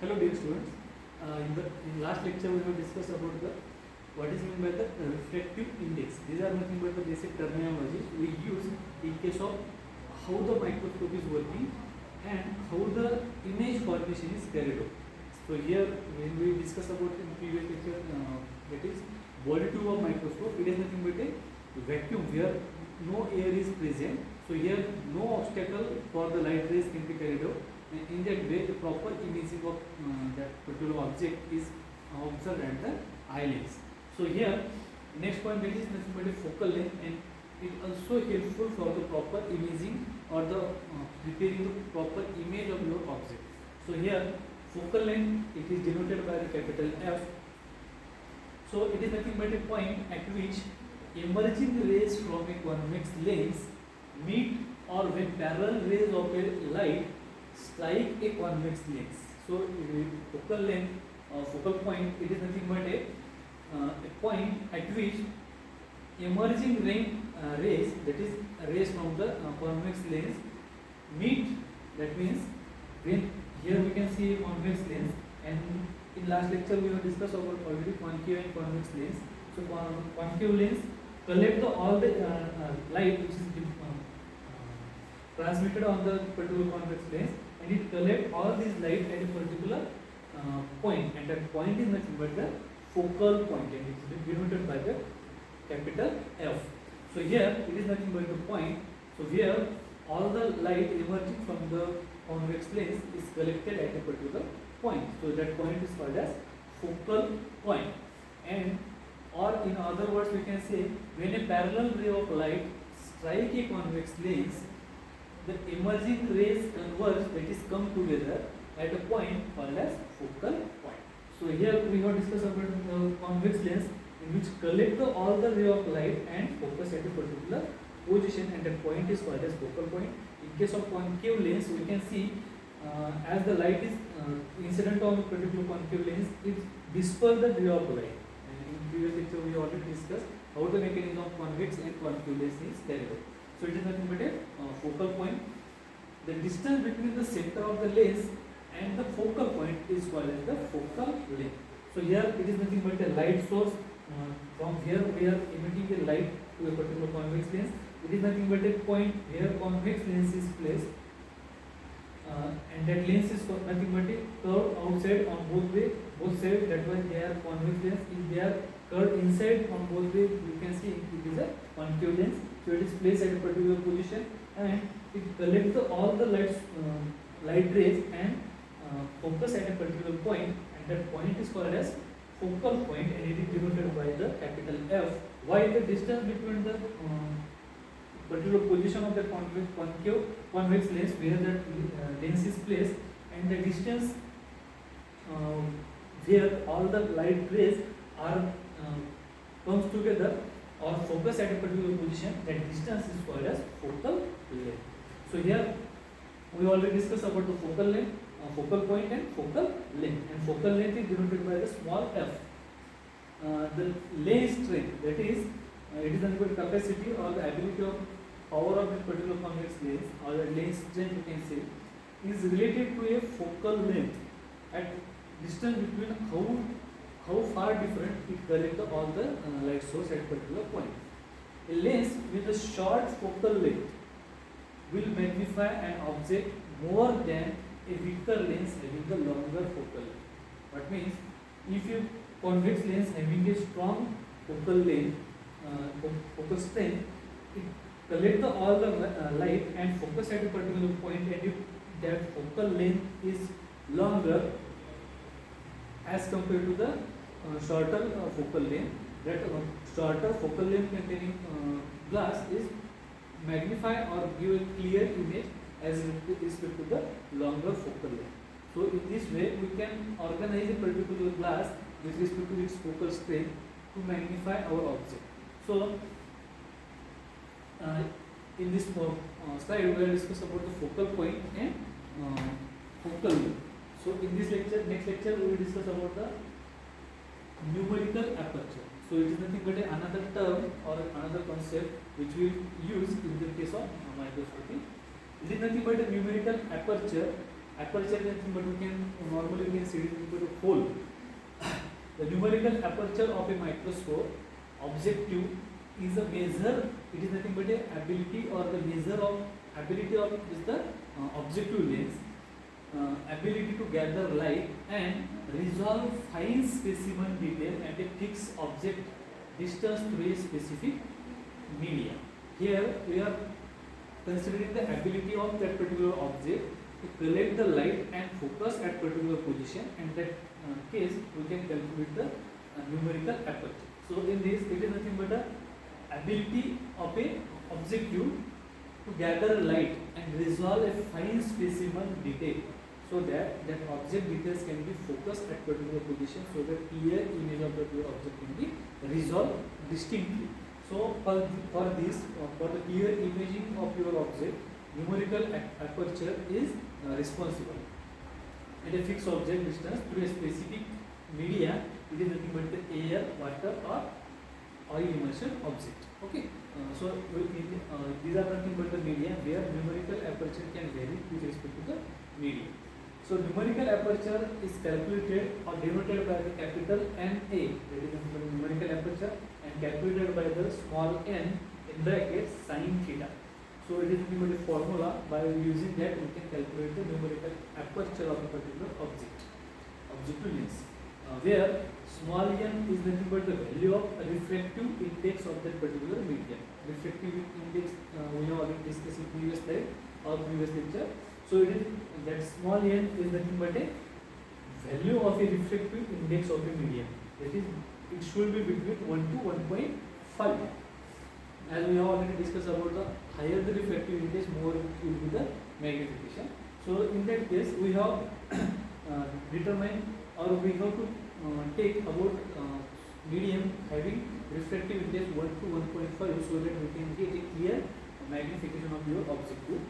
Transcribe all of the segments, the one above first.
Hello dear students, in last lecture we have discussed about the what is meant by the refractive index. These are nothing but the basic terminology we use in case of how the microscope is working and how the image formation is carried out. So here when we discuss about in previous lecture, that is body tube of microscope, it is nothing but a vacuum where no air is present. So here no obstacle for the light rays can be carried out. And in that way, the proper imaging of that particular object is observed at the eye lens. So here, next point, that is nothing but a focal length, and it also helpful for the proper imaging or the preparing the proper image of your object. So here, focal length, it is denoted by the capital F. So it is nothing but a point at which emerging rays from a convex lens meet, or when parallel rays of a light strike a convex lens. So focal length, focal point, it is nothing but a point at which emerging rays, that is rays from the convex lens meet. That means when here we can see a convex lens, and in last lecture we have discussed about already concave and convex lens. So concave lens collect all the light which is transmitted on the particular convex lens, and it collects all this light at a particular point, and that point is nothing but the focal point, and it is denoted by the capital F. So here it is nothing but the point. So here all the light emerging from the convex lens is collected at a particular point. So that point is called as focal point. And or in other words we can say, when a parallel ray of light strike a convex lens, the emerging rays converge, that is come together at a point called as focal point. So here we have discussed about the convex lens in which collect all the ray of light and focus at a particular position, and that point is called as focal point. In case of concave lens, we can see as the light is incident on a particular concave lens, it disperses the ray of light. And in previous lecture we already discussed how the mechanism of convex and concave lens is carried out. So it is nothing but a focal point. The distance between the center of the lens and the focal point is called as the focal length. So here it is nothing but a light source. From here we are emitting the light to a particular convex lens. It is nothing but a point where convex lens is placed, and that lens is nothing but a curve outside on both sides. That was they are convex lens. If they are curved inside on both ways, you can see it is a concave lens. So it is placed at a particular position, and it collects all the light rays and focus at a particular point, and that point is called as focal point, and it is denoted by the capital F. While the distance between the particular position of the convex lens where the lens is placed, and the distance where all the light rays are comes together or focus at a particular position, that distance is called as focal length. So here we already discussed about the focal length, focal point and focal length, and focal length is denoted by the small f. The lens strength, that is it is nothing but capacity or the ability of power of this particular convex lens, or the lens strength you can say, is related to a focal length at distance between how far different it collects all the light source at a particular point. A lens with a short focal length will magnify an object more than a weaker lens having the longer focal length. That means if you convex lens having a strong focal length, focal strength, it collects all the light and focus at a particular point, and if that focal length is longer as compared to the shorter focal length, that shorter focal length containing glass is magnify or give a clear image as respect to the longer focal length. So in this way we can organize a particular glass with respect to its focal strength to magnify our object. So in this slide we will discuss about the focal point and focal length. So in this lecture, next lecture we will discuss about the numerical aperture. So it is nothing but another term or another concept which we use in the case of microscopy. It is nothing but a numerical aperture aperture is nothing but we can normally we can see it into the hole. The numerical aperture of a microscope objective is a measure. It is nothing but a ability or the measure of ability of is the objective lens. Ability to gather light and resolve fine specimen detail at a fixed object distance through a specific media. Here we are considering the ability of that particular object to collect the light and focus at particular position, and that case we can calculate the numerical aperture. So in this it is nothing but the ability of a objective to gather light and resolve a fine specimen detail, so that that object details can be focused at particular position, so that clear image of the object can be resolved distinctly. So for this, for the clear imaging of your object, numerical aperture is responsible. At a fixed object distance through a specific media, it is nothing but the air, water or oil immersion object. Okay. So these are nothing but the media where numerical aperture can vary with respect to the media. So numerical aperture is calculated or denoted by the capital NA, that is the numerical aperture, and calculated by the small n in brackets sin theta. So it is nothing but a formula. By using that we can calculate the numerical aperture of a particular objective lens, where small n is nothing but the value of a refractive index of that particular medium. Refractive index we have already discussed in previous slide or previous lecture. So it is that small n is nothing but a value of a refractive index of a medium. That is, it should be between 1 to 1.5. As we have already discussed about the higher the refractive index, more will be the magnification. So in that case, we have determined, or we have to take about medium having refractive index 1 to 1.5, so that we can get a clear magnification of your objective.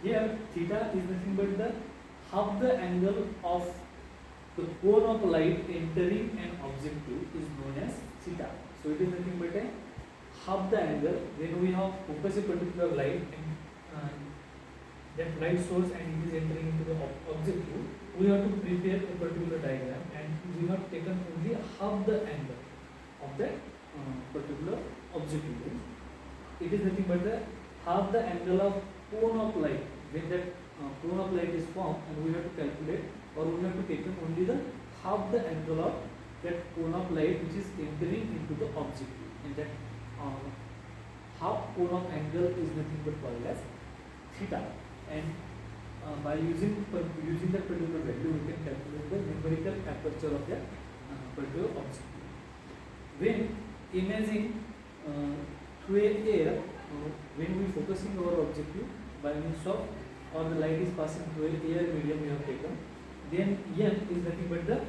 Here theta is nothing but the half the angle of the cone of light entering an objective is known as theta. So it is nothing but a half the angle when we have focused a particular light and that light source and it is entering into the objective. We have to prepare a particular diagram and we have taken only half the angle of that particular objective. It is nothing but the half the angle of cone of light when that cone of light is formed, and we have to calculate, or we have to take only the half the angle of that cone of light which is entering into the objective, and that half cone of angle is nothing but called as theta. And by using that particular value, we can calculate the numerical aperture of that particular objective. When imaging through air, when we focusing our objective by means of, or the light is passing through an air medium we have taken, then n is nothing but the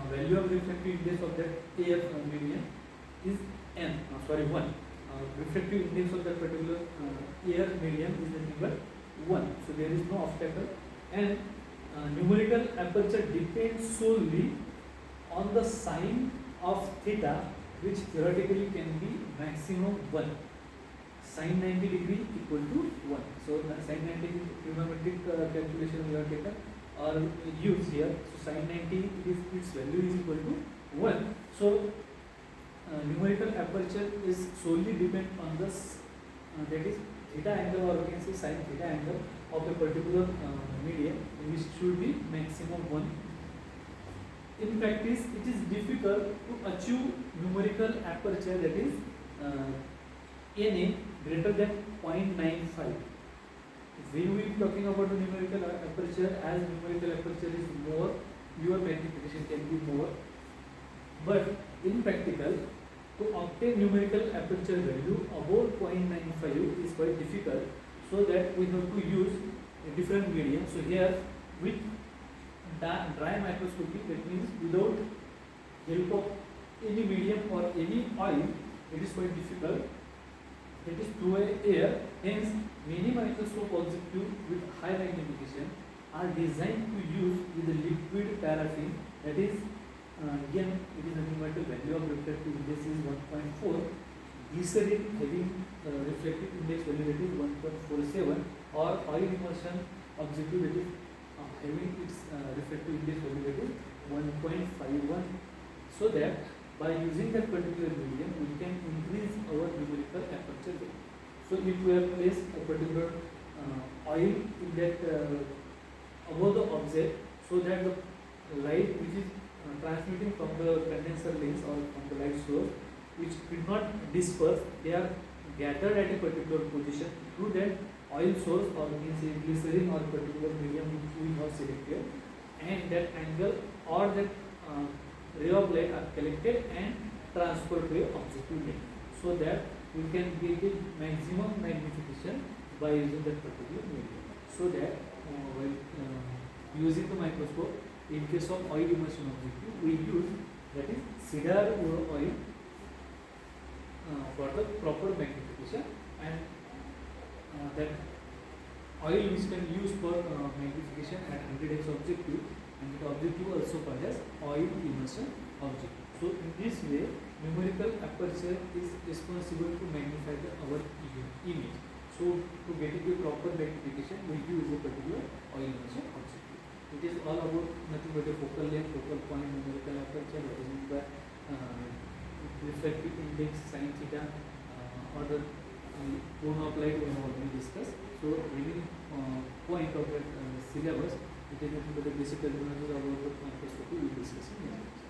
value of refractive index of that air medium is 1. Refractive index of that particular air medium is nothing but 1. So there is no obstacle, and numerical aperture depends solely on the sign of theta, which theoretically can be maximum 1. Sin 90 degree equal to 1. So sin 90 trigonometric calculation we have taken or used here. So sin 90 its value is equal to 1. So numerical aperture is solely depend on this that is theta angle, or we can say sin theta angle of a particular medium, which should be maximum 1. In practice, it is difficult to achieve numerical aperture that is NA greater than 0.95. When we are talking about the numerical aperture, as numerical aperture is more, your magnification can be more. But in practical, to obtain numerical aperture value above 0.95 is quite difficult, so that we have to use a different medium. So here with dry microscopy, that means without help of any medium or any oil, it is quite difficult. It is through air. Hence, many microscope objectives with high magnification are designed to use with the liquid paraffin. That is, again, it is nothing but the value of refractive index is 1.4. Glycerin having refractive index value that is 1.47, or oil immersion objective that is having its refractive index value that is 1.51, so that by using that particular medium we can increase our numerical aperture depth. So if we have placed a particular oil in that above the object, so that the light which is transmitting from the condenser lens or from the light source, which did not disperse, they are gathered at a particular position through that oil source or means a glycerin or particular medium which we have selected, and that angle or that ray of light are collected and transferred to a objective lens, so that we can get a maximum magnification by using that particular medium. So that while using the microscope, in case of oil immersion objective, we use that is cedar oil for the proper magnification, and that oil which can use for magnification at 100x objective, and the objective also called as oil immersion objective. So in this way, numerical aperture is responsible to magnify our image. So to get it a proper magnification, we use a particular oil immersion objective. It is all about nothing but a focal length, focal point, numerical aperture, represented by refractive index, sin theta, or the cone of light we have already discussed. So remaining point of that syllabus, it is nothing but the basic terminology about the microscopy we will discuss in next.